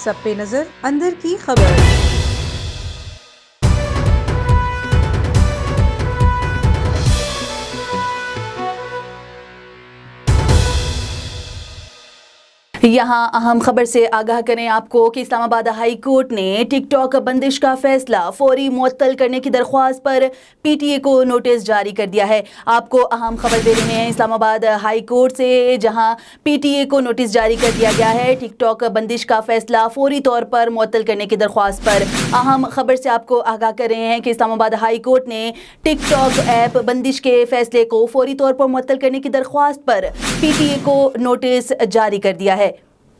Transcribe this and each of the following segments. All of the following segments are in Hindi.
सब पे नजर, अंदर की खबर। यहाँ अहम खबर से आगाह करें आपको कि इस्लामाबाद हाई कोर्ट ने टिकटॉक बंदिश का फैसला फौरी मुअत्तल करने की दरख्वास्त पर पीटीए को नोटिस जारी कर दिया है। आपको अहम खबर दे रहे हैं इस्लामाबाद हाई कोर्ट से, जहां पीटीए को नोटिस जारी कर दिया गया है टिकटॉक बंदिश का फैसला फौरी तौर पर मुअत्तल करने की दरख्वास्त पर। अहम खबर से आपको आगाह कर रहे हैं कि इस्लामाबाद हाई कोर्ट ने टिकटॉक ऐप बंदिश के फैसले को फौरी तौर पर मुअत्तल करने की दरख्वास्त पर पीटीए को नोटिस जारी कर दिया है।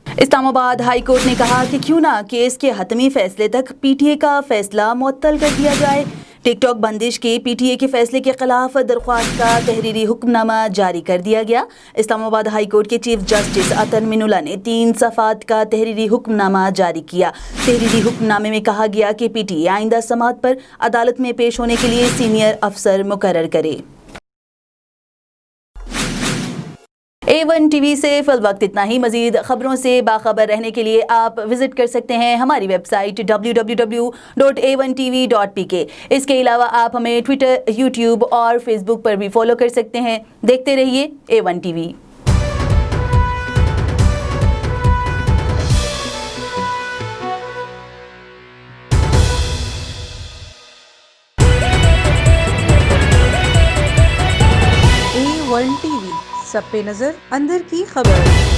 इस्लामाबाद हाई कोर्ट ने कहा कि क्यों ना केस के हतमी फैसले तक पीटीए का फैसला मुअत्तल कर दिया जाए। टिकटॉक बंदिश के पीटीए के फैसले के खिलाफ दरख्वास्त का तहरीरी हुक्मनामा जारी कर दिया गया। इस्लामाबाद हाई कोर्ट के चीफ जस्टिस अतन मिनुल्लाह ने 3 सफ़ात का तहरीरी हुक्मनामा जारी किया। तहरीरी हुक्मनामे में कहा गया कि पीटीए आइंदा समाअत पर अदालत में पेश होने के लिए सीनियर अफसर मुकर्रर करे। A1 टीवी से फिल वक्त इतना ही। मजीद खबरों से बाखबर रहने के लिए आप विजिट कर सकते हैं हमारी वेबसाइट www.a1tv.pk। इसके अलावा आप हमें ट्विटर, यूट्यूब और फेसबुक पर भी फॉलो कर सकते हैं। देखते रहिए A1 टीवी। A1 टीवी, सब पे नजर, अंदर की खबर।